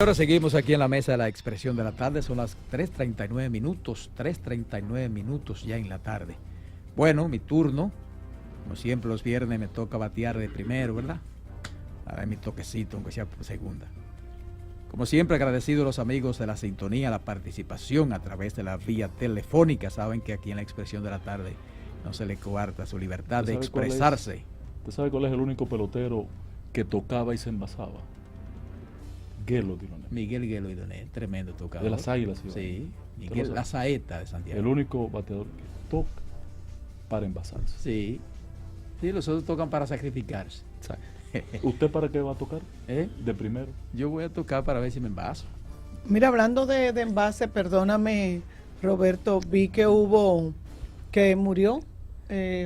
Pero seguimos aquí en la mesa de la expresión de la tarde. Son las 3:39 minutos. 3:39 minutos ya en la tarde. Bueno, mi turno. Como siempre los viernes me toca batear de primero, ¿verdad? A ver mi toquecito, aunque sea por segunda. Como siempre, agradecido a los amigos de la sintonía, la participación a través de la vía telefónica. Saben que aquí en la expresión de la tarde no se le coarta su libertad de expresarse. ¿Usted sabe cuál es el único pelotero que tocaba y se envasaba? Guelo Diloné. Miguel Guelo Diloné, tremendo tocador. De las Águilas. Sí, Miguel, la saeta de Santiago. El único bateador que toca para envasarse. Sí, sí, los otros tocan para sacrificarse. ¿Usted para qué va a tocar? De primero. Yo voy a tocar para ver si me envaso. Mira, hablando de envase, perdóname, Roberto, vi que murió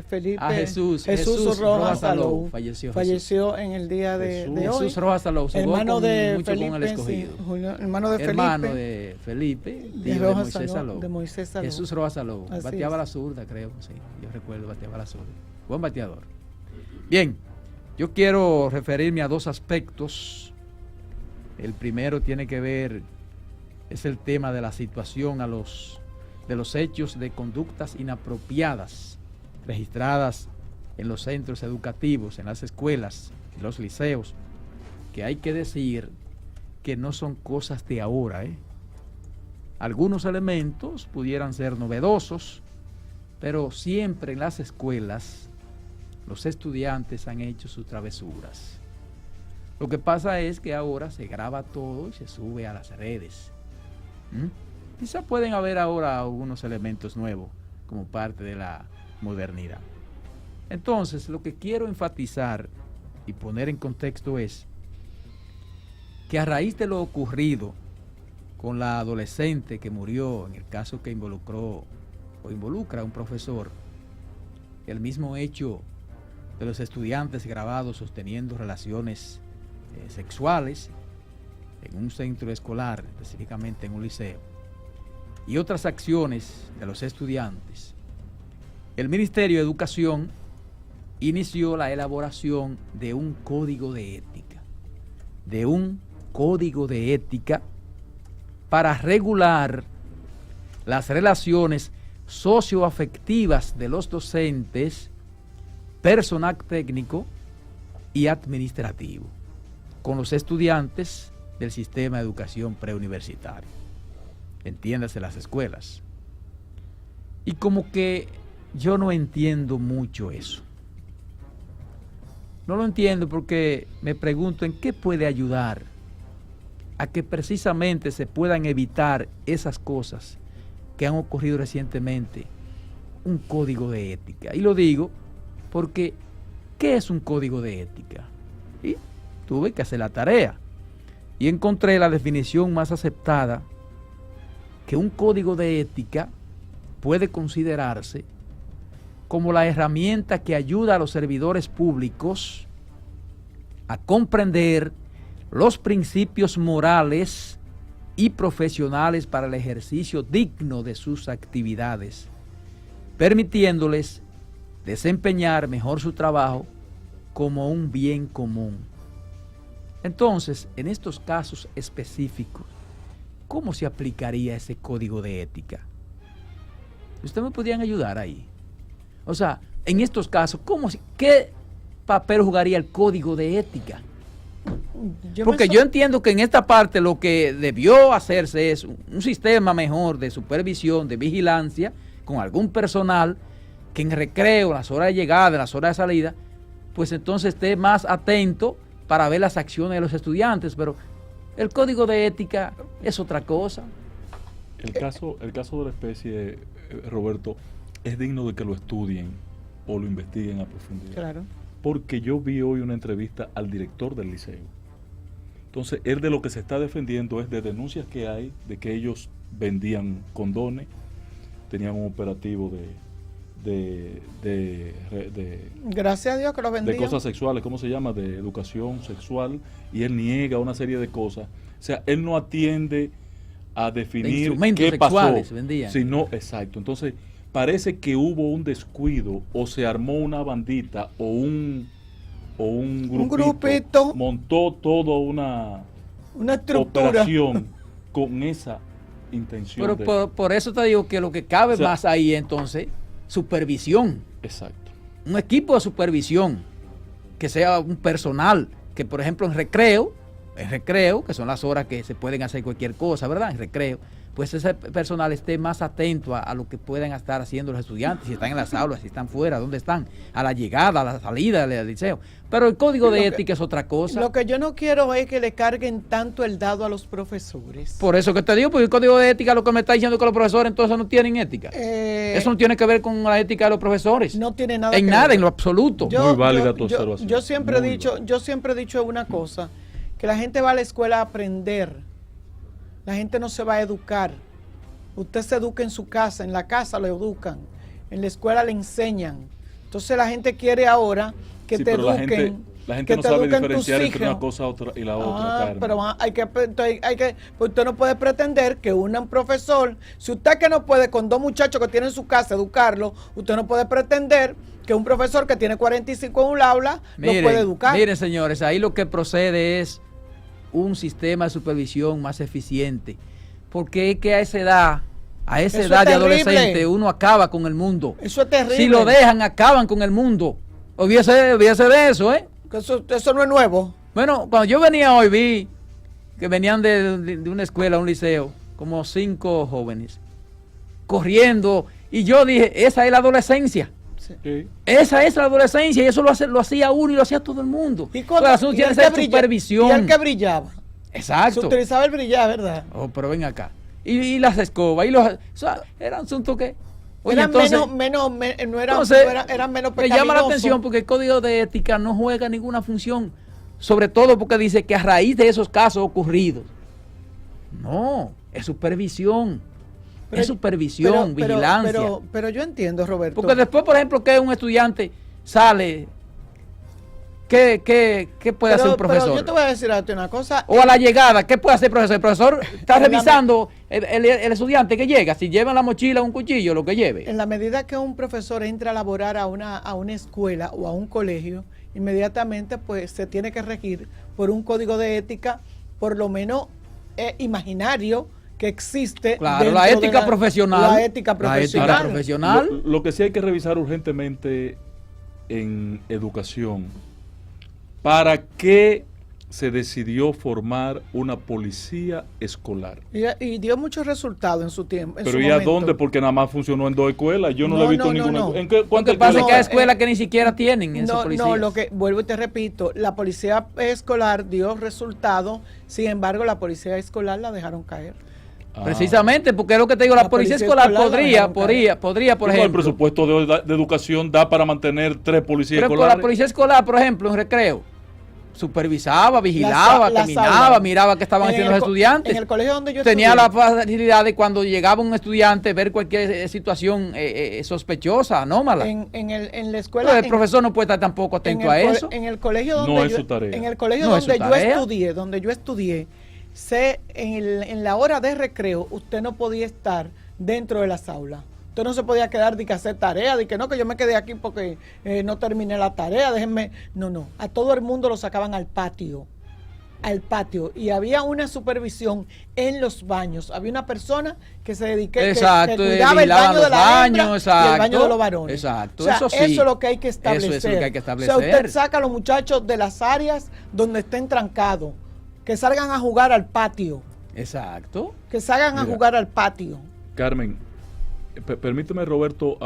Felipe. Jesús Rojas Salou. Falleció en el día de hoy. Jesús Rojas Salou. Hermano de Felipe. Con el escogido. Sí, hermano de Felipe. De Moisés Salou. Jesús Rojas Salou. Así Bateaba es. la zurda, creo. Sí, yo recuerdo, bateaba la zurda. Buen bateador. Bien, yo quiero referirme a dos aspectos. El primero tiene que ver, es el tema de la situación de los hechos de conductas inapropiadas registradas en los centros educativos, en las escuelas, en los liceos, que hay que decir que no son cosas de ahora. Algunos elementos pudieran ser novedosos, pero siempre en las escuelas los estudiantes han hecho sus travesuras. Lo que pasa es que ahora se graba todo y se sube a las redes. Quizá pueden haber ahora algunos elementos nuevos como parte de la modernidad. Entonces, lo que quiero enfatizar y poner en contexto es que a raíz de lo ocurrido con la adolescente que murió, en el caso que involucra a un profesor, el mismo hecho de los estudiantes grabados sosteniendo relaciones sexuales en un centro escolar, específicamente en un liceo, y otras acciones de los estudiantes, el Ministerio de Educación inició la elaboración de un código de ética, para regular las relaciones socioafectivas de los docentes, personal técnico y administrativo con los estudiantes del sistema de educación preuniversitario, entiéndase las escuelas. Y como que yo no entiendo mucho eso. No lo entiendo porque me pregunto en qué puede ayudar a que precisamente se puedan evitar esas cosas que han ocurrido recientemente, un código de ética. Y lo digo porque, ¿qué es un código de ética? Y tuve que hacer la tarea y encontré la definición más aceptada, que un código de ética puede considerarse como la herramienta que ayuda a los servidores públicos a comprender los principios morales y profesionales para el ejercicio digno de sus actividades, permitiéndoles desempeñar mejor su trabajo como un bien común. Entonces, en estos casos específicos, ¿cómo se aplicaría ese código de ética? ¿Ustedes me podrían ayudar ahí? O sea, en estos casos, ¿qué papel jugaría el código de ética? Porque yo entiendo que en esta parte lo que debió hacerse es un sistema mejor de supervisión, de vigilancia, con algún personal que en recreo, en las horas de llegada, en las horas de salida, pues entonces esté más atento para ver las acciones de los estudiantes. Pero el código de ética es otra cosa. El caso de la especie, Roberto, es digno de que lo estudien o lo investiguen a profundidad. Claro. Porque yo vi hoy una entrevista al director del liceo. Entonces, él de lo que se está defendiendo es de denuncias que hay de que ellos vendían condones, tenían un operativo de gracias a Dios que lo vendían. De cosas sexuales, ¿cómo se llama? De educación sexual, y él niega una serie de cosas. O sea, él no atiende a definir qué pasó, sino, exacto. Entonces, parece que hubo un descuido o se armó una bandita o un grupito, grupito montó todo una estructura, operación con esa intención. Pero por eso te digo que lo que cabe más ahí entonces, supervisión. Exacto. Un equipo de supervisión, que sea un personal, que por ejemplo en recreo, que son las horas que se pueden hacer cualquier cosa, ¿verdad? En recreo, pues ese personal esté más atento a lo que puedan estar haciendo los estudiantes, si están en las aulas, si están fuera, dónde están, a la llegada, a la salida del liceo. Pero el código de ética es otra cosa. Lo que yo no quiero es que le carguen tanto el dado a los profesores. Por eso que te digo, porque el código de ética lo que me está diciendo que los profesores entonces no tienen ética. Eso no tiene que ver con la ética de los profesores. No tiene nada en nada, en lo absoluto. Muy válida tu observación. Yo siempre he dicho una cosa, que la gente va a la escuela a aprender. La gente no se va a educar. Usted se educa en su casa, en la casa lo educan, en la escuela le enseñan. Entonces la gente quiere ahora que te eduquen. La gente no sabe diferenciar entre una cosa y la otra. Pero usted no puede pretender que un profesor, si usted que no puede con dos muchachos que tiene en su casa educarlo, usted no puede pretender que un profesor que tiene 45 en un aula lo puede educar. Miren, señores, ahí lo que procede es un sistema de supervisión más eficiente, porque es que a esa edad de adolescente uno acaba con el mundo. Eso es terrible. Si lo dejan, acaban con el mundo. Olvídese de eso, Eso no es nuevo. Bueno, cuando yo venía hoy vi que venían de una escuela, un liceo, como 5 jóvenes corriendo, y yo dije, esa es la adolescencia. Sí. Esa es la adolescencia, y eso lo hacía uno y lo hacía todo el mundo. Y supervisión. Y el que brillaba. Exacto. Se utilizaba el brillar, ¿verdad? Oh, pero ven acá. Y las escobas, eran asuntos que... Oye, eran menos pecaminosos. Me llama la atención porque el código de ética no juega ninguna función, sobre todo porque dice que a raíz de esos casos ocurridos. No, es supervisión. Es supervisión, vigilancia. Pero yo entiendo, Roberto. Porque después, por ejemplo, que un estudiante sale, ¿qué puede hacer un profesor? Pero yo te voy a decir una cosa. O a la llegada, ¿qué puede hacer el profesor? El profesor está revisando el estudiante que llega, si lleva en la mochila un cuchillo, lo que lleve. En la medida que un profesor entra a laborar a una escuela o a un colegio, inmediatamente pues se tiene que regir por un código de ética, por lo menos imaginario, que existe. Claro, la ética profesional. La ética profesional. Lo que sí hay que revisar urgentemente en educación, ¿para qué se decidió formar una policía escolar? Y dio muchos resultados en su tiempo. Pero ¿y a dónde? Porque nada más funcionó en 2 escuelas. Yo no le he visto ninguna. ¿En qué pasa? Que hay escuelas que ni siquiera tienen esa policía. No, lo que vuelvo y te repito, la policía escolar dio resultados, sin embargo la policía escolar la dejaron caer. Precisamente, porque es lo que te digo, la policía escolar podría, por ejemplo. El presupuesto de educación da para mantener 3 policías escolares. Pero la policía escolar, por ejemplo, en recreo, supervisaba, vigilaba, caminaba, miraba qué estaban haciendo los estudiantes. En el colegio donde yo tenía la facilidad de cuando llegaba un estudiante ver cualquier situación sospechosa, anómala. En la escuela. Pero el profesor no puede estar tampoco atento a eso. En el colegio donde no es su tarea. En el colegio donde yo estudié, en la hora de recreo usted no podía estar dentro de las aulas. Usted no se podía quedar de que hacer tarea, de que no, que yo me quedé aquí porque no terminé la tarea, déjenme. No, a todo el mundo lo sacaban al patio, y había una supervisión en los baños. Había una persona que se dedicaba, que cuidaba el baño de la hembra y el baño de los varones. Exacto, o sea, eso sí. Eso es lo que hay que establecer. Eso es lo que hay que establecer. O sea, usted saca a los muchachos de las áreas donde estén trancados, que salgan a jugar al patio. Exacto. Que salgan a jugar al patio. Carmen, permíteme, Roberto,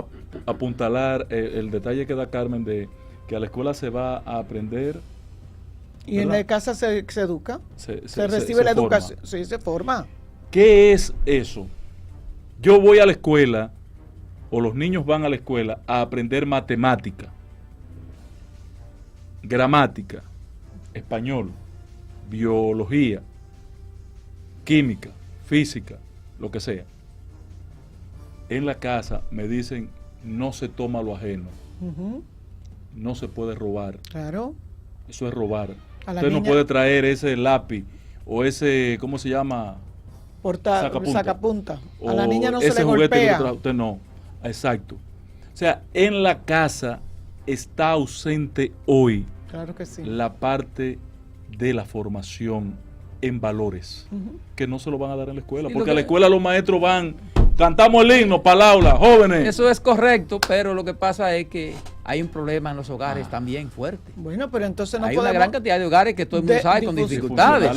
apuntalar el detalle que da Carmen de que a la escuela se va a aprender. Y ¿verdad? En la casa se educa, se recibe la educación. Sí, se forma. ¿Qué es eso? Yo voy a la escuela, o los niños van a la escuela a aprender matemática, gramática, español, biología, química, física, lo que sea. En la casa me dicen, no se toma lo ajeno. No se puede robar. Claro. Eso es robar. Usted no puede traer ese lápiz o ese, ¿cómo se llama? Sacapunta. A la niña no se le golpea. Usted no. Exacto. O sea, en la casa está ausente hoy, claro que sí, la parte de la formación en valores, que no se lo van a dar en la escuela, porque a la escuela los maestros van, cantamos el himno para el aula, jóvenes. Eso es correcto, pero lo que pasa es que hay un problema en los hogares también fuerte. Bueno, pero entonces no hay podemos... una gran cantidad de hogares que todo el mundo sabe con dificultades.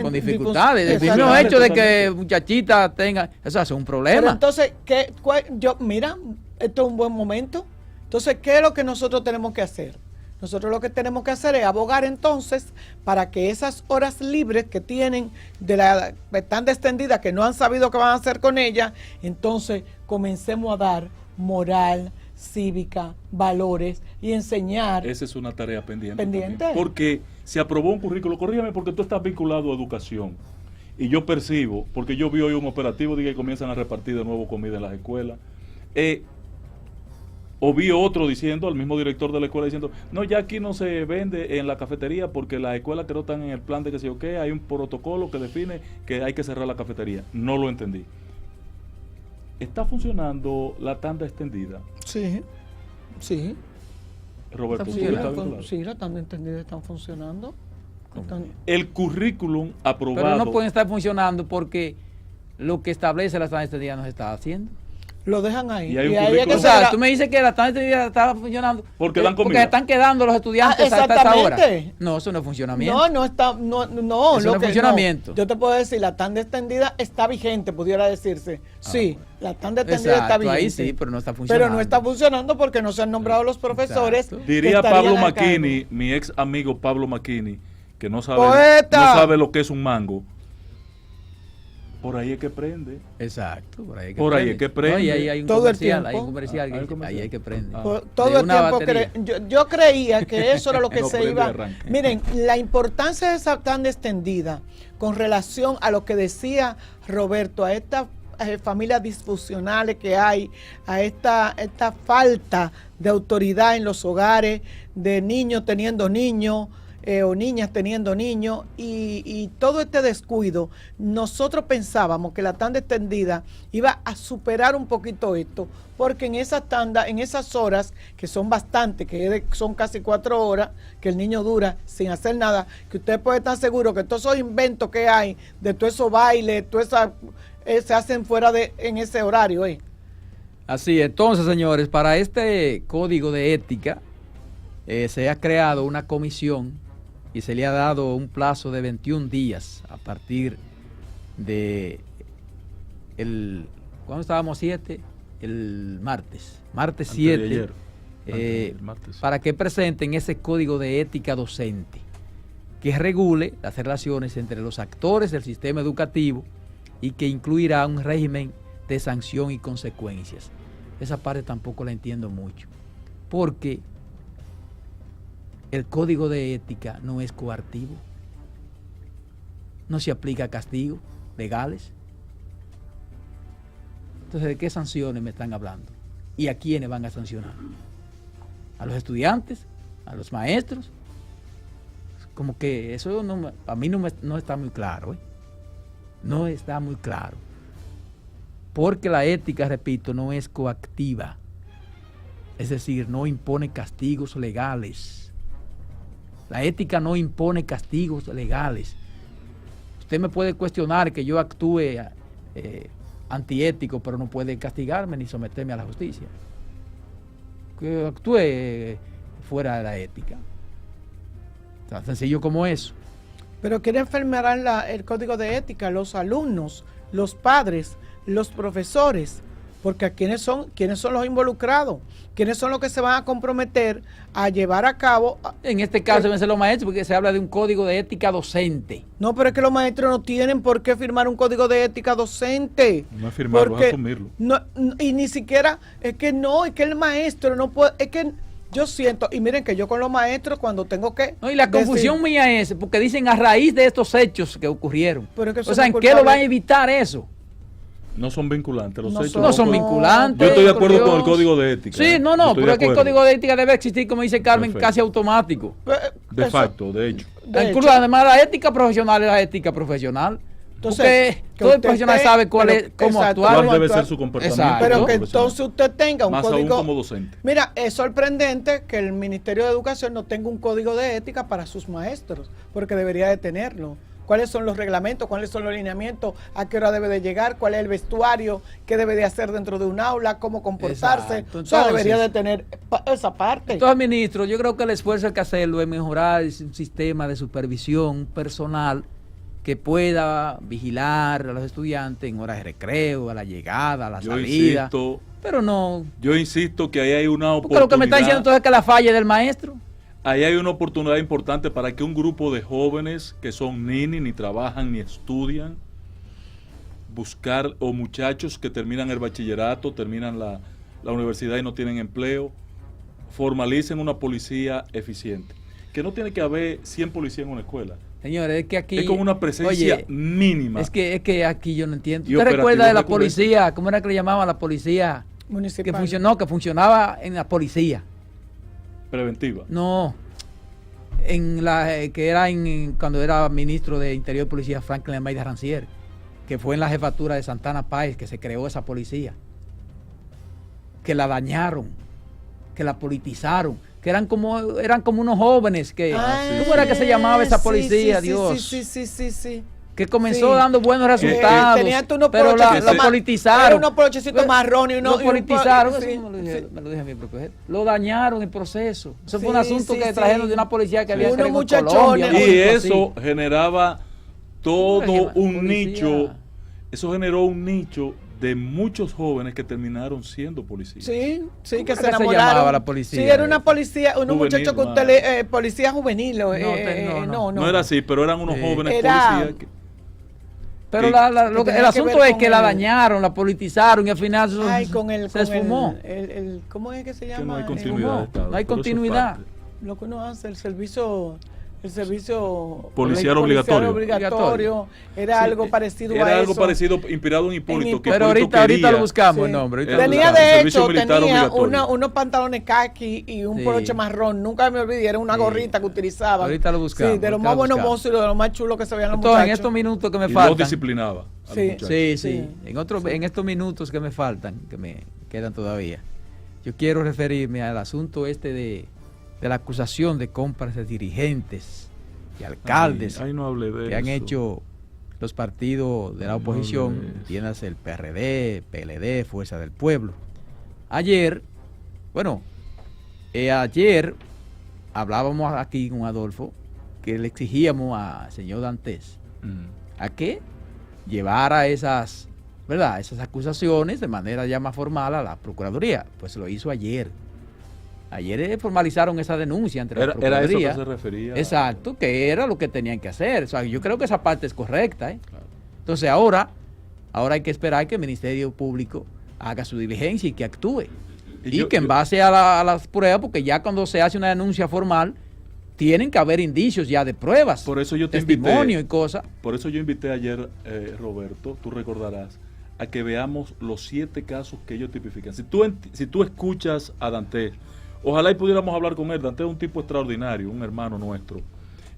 Con dificultades. El mismo hecho de que muchachitas tengan, eso es un problema. Pero entonces, mira, esto es un buen momento. Entonces, ¿qué es lo que nosotros tenemos que hacer? Nosotros lo que tenemos que hacer es abogar entonces para que esas horas libres que tienen de la tanda extendida, que no han sabido qué van a hacer con ella, entonces comencemos a dar moral, cívica, valores y enseñar. Esa es una tarea pendiente. Porque se aprobó un currículo, corrígame, porque tú estás vinculado a educación. Y yo percibo, porque yo vi hoy un operativo de que comienzan a repartir de nuevo comida en las escuelas. O vi otro diciendo, al mismo director de la escuela diciendo, no, ya aquí no se vende en la cafetería porque las escuelas que no están en el plan de que sé yo qué, hay un protocolo que define que hay que cerrar la cafetería. No lo entendí. ¿Está funcionando la tanda extendida? Sí. Roberto, sí, la tanda extendida están funcionando. El currículum aprobado. Pero no pueden estar funcionando porque lo que establece la tanda extendida no se está haciendo. Lo dejan ahí. Y ahí o sea, tú me dices que la tanda extendida estaba funcionando porque están quedando los estudiantes hasta esa hora. No, eso no es funcionamiento. No es funcionamiento. Yo te puedo decir, la tanda extendida está vigente, pudiera decirse. Sí, la tanda extendida está vigente. Ahí sí, pero no está funcionando. Pero no está funcionando porque no se han nombrado los profesores. Diría Pablo McKinney, mi ex amigo Pablo McKinney, que no sabe lo que es un mango. Por ahí es que prende. Exacto, por ahí es que prende. No, y ahí hay un todo comercial, hay un comercial que ahí hay que prende. Todo el tiempo yo creía que eso era lo que se iba. Miren, la importancia de esa tanda extendida con relación a lo que decía Roberto, a estas familias disfuncionales que hay, a esta falta de autoridad en los hogares, de niños teniendo niños, o niñas teniendo niños y todo este descuido, nosotros pensábamos que la tanda extendida iba a superar un poquito esto, porque en esa tanda, en esas horas, que son bastante, que son casi 4 horas, que el niño dura sin hacer nada, que usted puede estar seguro que todos esos inventos que hay, de todos esos bailes, se hacen en ese horario. Así, entonces, señores, para este código de ética, se ha creado una comisión y se le ha dado un plazo de 21 días a partir de ¿cuándo estábamos? 7, el martes 7, para que presenten ese código de ética docente que regule las relaciones entre los actores del sistema educativo y que incluirá un régimen de sanción y consecuencias. Esa parte tampoco la entiendo mucho, porque el código de ética no es coartivo, no se aplica castigos legales. Entonces, ¿de qué sanciones me están hablando? ¿Y a quiénes van a sancionar? ¿A los estudiantes? ¿A los maestros? Como que eso a mí no está muy claro. No está muy claro. Porque la ética, repito, no es coactiva. Es decir, no impone castigos legales. La ética no impone castigos legales. Usted me puede cuestionar que yo actúe antiético, pero no puede castigarme ni someterme a la justicia. Que actúe fuera de la ética. Tan sencillo como eso. Pero ¿quién enfermará el código de ética? Los alumnos, los padres, los profesores. Porque ¿quiénes son los involucrados? ¿Quiénes son los que se van a comprometer a llevar a cabo? En este caso deben ser los maestros, porque se habla de un código de ética docente. No, pero es que los maestros no tienen por qué firmar un código de ética docente. No es firmarlo, es asumirlo. Y ni siquiera, es que el maestro no puede, es que yo siento, y miren que yo con los maestros cuando tengo que... No, y la confusión mía es, porque dicen a raíz de estos hechos que ocurrieron. Pero es que o sea, ¿en qué lo van a evitar eso? No son vinculantes los hechos. No son vinculantes. Yo estoy de acuerdo con el código de ética. Sí, pero es que el código de ética debe existir, como dice Carmen, casi automático. De facto, de hecho. Incluso además la ética profesional es la ética profesional. Entonces, todo el profesional sabe cómo actuar. ¿Cuál debe ser su comportamiento? Exacto. Pero que entonces usted tenga un más código. Aún como docente. Mira, es sorprendente que el Ministerio de Educación no tenga un código de ética para sus maestros, porque debería de tenerlo. cuáles son los reglamentos, cuáles son los lineamientos, a qué hora debe de llegar, cuál es el vestuario, qué debe de hacer dentro de un aula, cómo comportarse. Entonces, debería de tener esa parte. Entonces, ministro, yo creo que el esfuerzo hay que hacerlo es mejorar un sistema de supervisión personal que pueda vigilar a los estudiantes en horas de recreo, a la llegada, a la salida. Pero no. Yo insisto que ahí hay una oportunidad. Porque lo que me está diciendo entonces es que la falla es del maestro. Ahí hay una oportunidad importante para que un grupo de jóvenes que son ni trabajan ni estudian, buscar, o muchachos que terminan el bachillerato, terminan la universidad y no tienen empleo, formalicen una policía eficiente. Que no tiene que haber 100 policías en una escuela. Señores, es que aquí... Es con una presencia mínima. Es que aquí yo no entiendo. ¿Usted recuerda de la policía? ¿Cómo era que le llamaban la policía? Municipal. Que funcionaba en la policía. Preventiva. No. Que era cuando era ministro de Interior y Policía Franklin Almeida Rancière, que fue en la jefatura de Santana Páez que se creó esa policía. Que la dañaron, que la politizaron. Que eran como unos jóvenes que... ¿Cómo era que se llamaba esa policía, Dios? Sí. Que comenzó dando buenos resultados, pero lo politizaron. Era unos polochecitos marrones. Lo politizaron, me lo dije a mi propio jefe. Lo dañaron en proceso. Eso fue un asunto que trajeron de una policía que había creado en Colombia. Y eso generaba todo un nicho. Eso generó un nicho de muchos jóvenes que terminaron siendo policías. Sí, que se enamoraron. ¿Se llamaba la policía? Sí, era una policía, unos muchachos con policía juvenil. No era así, pero eran unos jóvenes policías. Pero el asunto es que la dañaron, la politizaron y al final se esfumó. ¿Cómo es que se llama? Que no hay continuidad. No hay continuidad. Lo que uno hace, el servicio policial obligatorio era algo parecido a eso. Era algo parecido, inspirado en Hipólito. Pero ahorita lo buscamos el nombre. Tenía unos pantalones khaki y un poloche marrón. Nunca me olvidé, era una gorrita que utilizaba. Ahorita lo buscamos. Sí, de los más buenos mozos y de los más chulos que se veían los muchachos. Entonces, en estos minutos que me faltan. Y lo disciplinaba. Sí. En estos minutos que me faltan, que me quedan todavía, yo quiero referirme al asunto de la acusación de compras de dirigentes y alcaldes que han hecho los partidos de la oposición, entiéndase el PRD, PLD, Fuerza del Pueblo. Ayer hablábamos aquí con Adolfo que le exigíamos al señor Dantes a que llevara esas acusaciones de manera ya más formal a la Procuraduría. Pues lo hizo ayer. Ayer formalizaron esa denuncia ante la Procuraduría. Era eso que se refería. Exacto, que era lo que tenían que hacer. O sea, yo creo que esa parte es correcta. Claro. Entonces ahora hay que esperar que el Ministerio Público haga su diligencia y que actúe. Y que en base a las pruebas, porque ya cuando se hace una denuncia formal, tienen que haber indicios ya de pruebas. Por eso yo te testimonio y cosas. Por eso yo invité ayer, Roberto, tú recordarás, a que veamos los 7 casos que ellos tipifican. Si tú escuchas a Dantes, ojalá y pudiéramos hablar con él. Dantes es un tipo extraordinario, un hermano nuestro.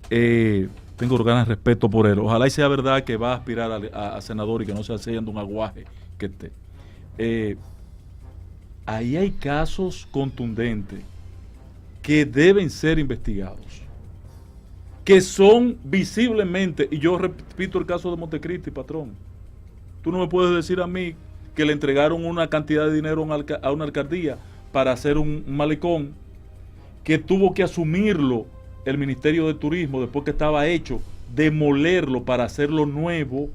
Tengo ganas de respeto por él. Ojalá y sea verdad que va a aspirar a senador y que no sea haciendo un aguaje que esté. Ahí hay casos contundentes que deben ser investigados, que son visiblemente, y yo repito el caso de Montecristi, patrón. Tú no me puedes decir a mí que le entregaron una cantidad de dinero a una alcaldía para hacer un malecón, que tuvo que asumirlo el Ministerio de Turismo después que estaba hecho, demolerlo para hacerlo nuevo.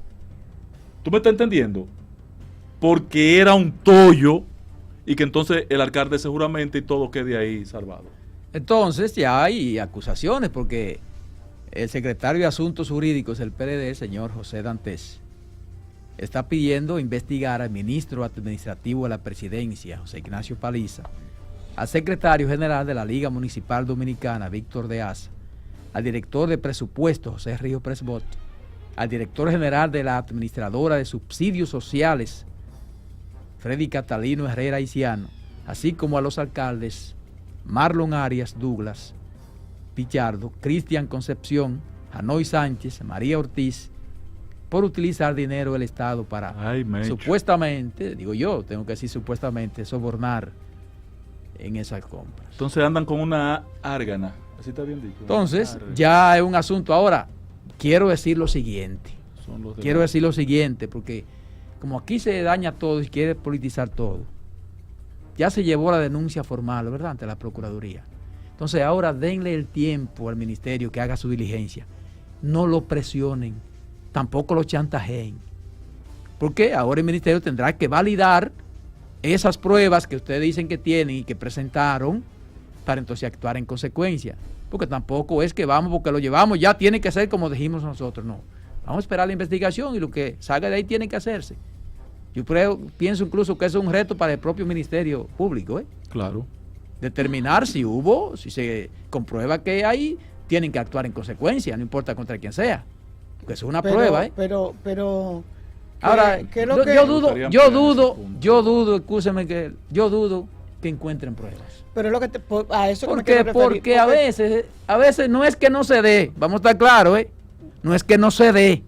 ¿Tú me estás entendiendo? Porque era un tollo y que entonces el alcalde se juramente y todo quede ahí salvado. Entonces ya hay acusaciones porque el secretario de Asuntos Jurídicos del PLD, el señor José Dantes, está pidiendo investigar al ministro administrativo de la presidencia, José Ignacio Paliza, al secretario general de la Liga Municipal Dominicana, Víctor de Asa, al director de presupuesto, José Río Presbot, al director general de la administradora de subsidios sociales, Freddy Catalino Herrera Iciano, así como a los alcaldes Marlon Arias Douglas, Pichardo, Cristian Concepción, Janoy Sánchez, María Ortiz, por utilizar dinero del Estado para supuestamente, digo yo, tengo que decir supuestamente, sobornar en esas compras. Entonces andan con una árgana, así está bien dicho. Entonces, ya es un asunto. Ahora, quiero decir lo siguiente. Porque como aquí se daña todo y quiere politizar todo, ya se llevó la denuncia formal, ¿verdad?, ante la Procuraduría. Entonces ahora denle el tiempo al ministerio que haga su diligencia. No lo presionen, tampoco lo chantajeen. Porque ahora el ministerio tendrá que validar esas pruebas que ustedes dicen que tienen y que presentaron para entonces actuar en consecuencia. Porque tampoco es que vamos, porque lo llevamos, ya tiene que ser como dijimos nosotros, no. Vamos a esperar la investigación y lo que salga de ahí tiene que hacerse. Yo pienso incluso que eso es un reto para el propio Ministerio Público, ¿eh? Claro. Determinar si se comprueba que hay, tienen que actuar en consecuencia, no importa contra quién sea. Porque eso es una prueba, ¿eh? Pero ahora, yo dudo que encuentren pruebas. Pero es lo que a eso porque a veces no es que no se dé, vamos a estar claros, no es que no se dé,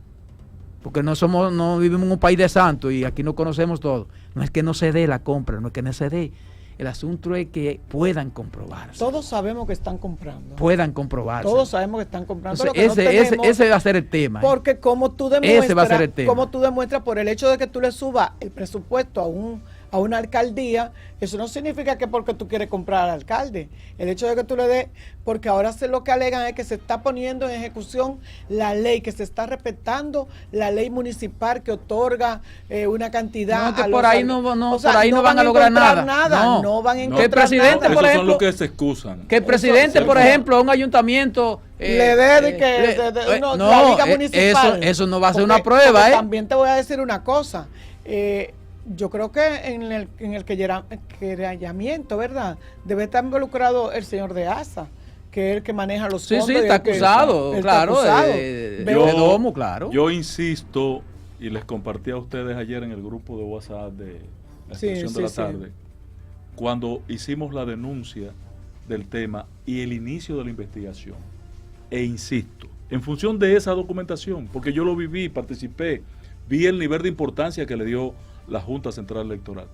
porque no vivimos en un país de santos y aquí no conocemos todo. No es que no se dé la compra, no es que no se dé. El asunto es que puedan comprobarse. Todos sabemos que están comprando. Puedan comprobarse. Todos sabemos que están comprando. Entonces, ese va a ser el tema. Porque como tú demuestras por el hecho de que tú le subas el presupuesto a una alcaldía, eso no significa que porque tú quieres comprar al alcalde. El hecho de que tú le des, porque ahora lo que alegan es que se está poniendo en ejecución la ley, que se está respetando la ley municipal que otorga una cantidad. No, que por ahí no van a lograr nada. No van a encontrar que el presidente, nada. por ejemplo, esos son los que se excusan. Que el presidente, por ejemplo, a un ayuntamiento le dé la liga municipal. Eso no va a ser una prueba, También te voy a decir una cosa. Yo creo que en el querellamiento, ¿verdad?, debe estar involucrado el señor de ASA, que es el que maneja los fondos. Sí, está acusado, claro. De domo, claro. Yo insisto, y les compartí a ustedes ayer en el grupo de WhatsApp de la estación de la tarde, cuando hicimos la denuncia del tema y el inicio de la investigación. E insisto, en función de esa documentación, porque yo lo viví, participé, vi el nivel de importancia que le dio la Junta Central Electoral.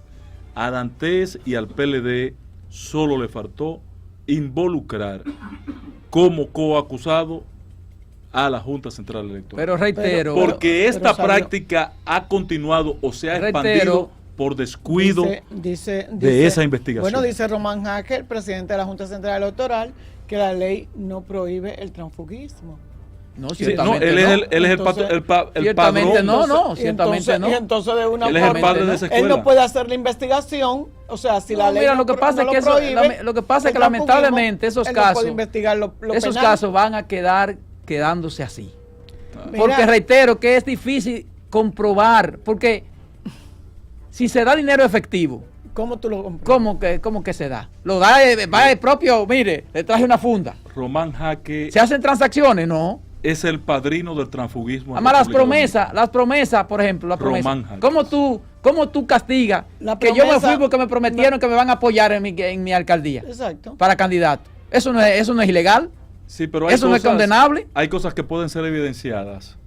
A Dantes y al PLD solo le faltó involucrar como coacusado a la Junta Central Electoral. Pero reitero, porque esta práctica ha continuado o se ha expandido por descuido de esa investigación. Bueno, dice Román Jaque, el presidente de la Junta Central Electoral, que la ley no prohíbe el transfugismo. No, ciertamente él es el padrón. Ciertamente no. Y entonces de una él es el padre de esa escuela. Él no puede hacer la investigación, o sea, si la ley lo que pasa es que lamentablemente esos casos van a quedándose así. Porque reitero que es difícil comprobar, porque si se da dinero efectivo, ¿cómo tú lo compras? ¿Cómo que se da? Lo da, va el propio, mire, le traje una funda. Román Jaque. ¿Se hacen transacciones? No. Es el padrino del transfugismo. Además, las promesas, por ejemplo, ¿Cómo tú castigas que yo me fui porque me prometieron que me van a apoyar en mi alcaldía? Exacto. Para candidato. Eso no es ilegal. Sí, pero eso no es condenable. Hay cosas que pueden ser evidenciadas.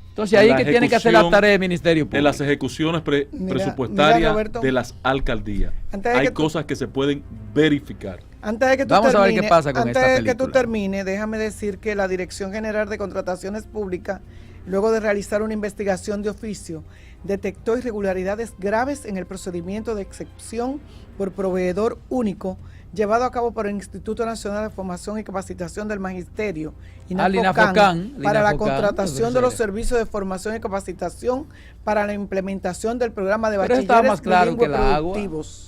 Entonces ahí que tiene que hacer la tarea del Ministerio Público. En las ejecuciones presupuestarias de las alcaldías. Hay cosas que se pueden verificar. Antes de que tú Vamos a ver qué pasa con esta película. Antes de que tú termines, déjame decir que la Dirección General de Contrataciones Públicas, luego de realizar una investigación de oficio, detectó irregularidades graves en el procedimiento de excepción por proveedor único llevado a cabo por el Instituto Nacional de Formación y Capacitación del Magisterio, INAFOCAN, para la contratación de los servicios de formación y capacitación para la implementación del programa de bachilleres bilingües productivos.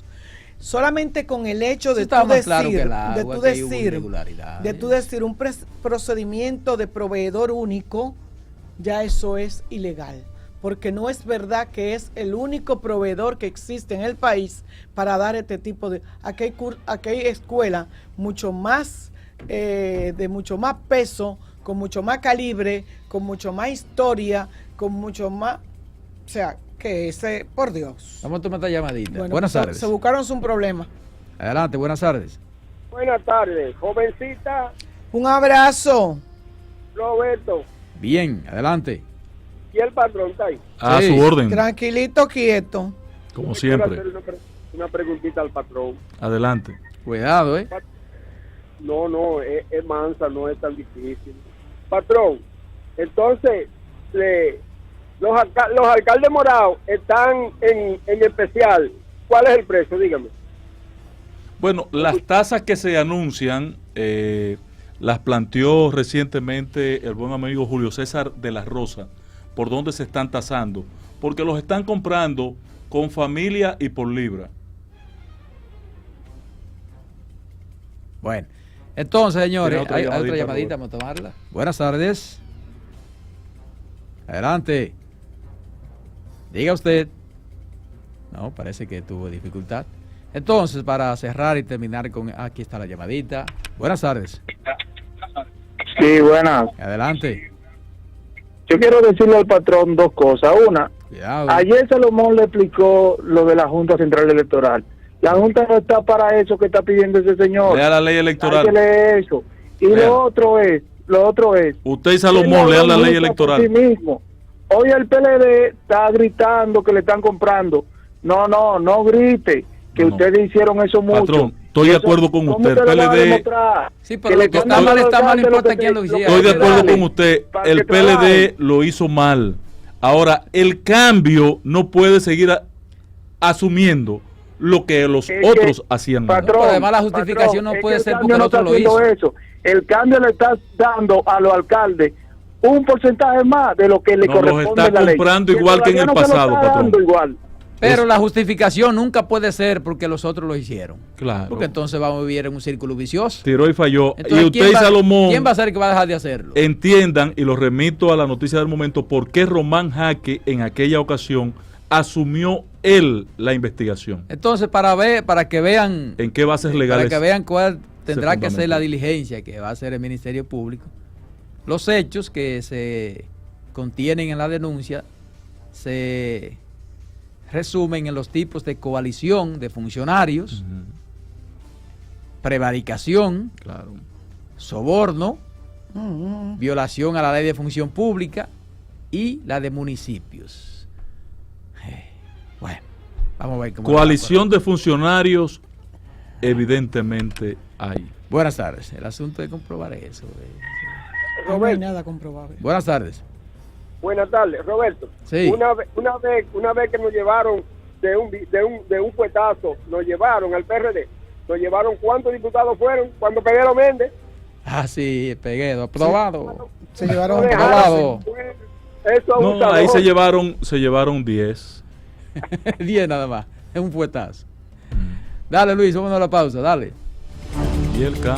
Solamente con el hecho de tú decir un procedimiento de proveedor único, ya eso es ilegal. Porque no es verdad que es el único proveedor que existe en el país para dar este tipo de... Aquí hay escuelas mucho más, de mucho más peso, con mucho más calibre, con mucho más historia, con mucho más... O sea, que ese, por Dios. Vamos a tomar esta llamadita. Bueno, buenas tardes. Se buscaron un problema. Adelante, buenas tardes. Buenas tardes, jovencita. Un abrazo. Roberto. Bien, adelante. ¿Y el patrón está ahí? A su orden. Tranquilito, quieto. Como siempre. Quiero hacer una preguntita al patrón. Adelante. Cuidado, No, es mansa, no es tan difícil. Patrón, Entonces, los alcaldes morados están en especial. ¿Cuál es el precio? Dígame. Bueno, las tasas que se anuncian las planteó recientemente el buen amigo Julio César de la Rosa. ¿Por dónde se están tasando? Porque los están comprando con familia y por libra. Bueno, entonces, señores, hay otra llamadita, vamos a tomarla. Buenas tardes. Adelante. Diga usted. No, parece que tuvo dificultad. Entonces, para cerrar y terminar con... Aquí está la llamadita. Buenas tardes. Sí, buenas. Adelante. Yo quiero decirle al patrón dos cosas. Una, cuidado. Ayer Salomón le explicó lo de la Junta Central Electoral. La Junta no está para eso que está pidiendo ese señor. Lea la ley electoral. Hay que leer eso. Y lo otro es... Usted y Salomón, lean la ley electoral. Sí mismo. Hoy el PLD está gritando que le están comprando. No grite. Que ustedes hicieron eso mucho. Patrón, estoy de acuerdo con usted. El PLD... Sí, pero lo que está mal, no importa quién lo hiciera. Estoy de acuerdo con usted. El PLD lo hizo mal. Ahora, el cambio no puede seguir asumiendo lo que los otros hacían mal. Patrón, además la justificación no puede ser porque el otro lo hizo. Eso. El cambio le está dando a los alcaldes un porcentaje más de lo que le corresponde a la ley. Los está comprando igual que en el pasado, patrón. Igual. Pero la justificación nunca puede ser porque los otros lo hicieron. Claro. Porque entonces vamos a vivir en un círculo vicioso. Tiró y falló. Entonces, y usted y Salomón... ¿quién va a ser el que va a dejar de hacerlo? Entiendan, y lo remito a la noticia del momento, por qué Román Jaque en aquella ocasión asumió él la investigación. Entonces, para que vean... ¿En qué bases legales? Para que vean cuál tendrá que ser la diligencia que va a hacer el Ministerio Público. Los hechos que se contienen en la denuncia se resumen en los tipos de coalición de funcionarios, prevaricación, soborno, violación a la ley de función pública y la de municipios. Bueno, vamos a ver cómo... Coalición de funcionarios, evidentemente hay. Buenas tardes. El asunto es comprobar eso. No hay nada comprobable. Buenas tardes. Buenas tardes, Roberto. Sí. Una vez que nos llevaron de un fuetazo, nos llevaron al PRD, nos llevaron, ¿cuántos diputados fueron? Cuando Peguero Méndez. Ah, sí, Peguero, aprobado. Se llevaron aprobado. Eso no, ahí se llevaron 10. 10 nada más, es un fuetazo. Dale, Luis, vámonos a la pausa, dale. Y el K.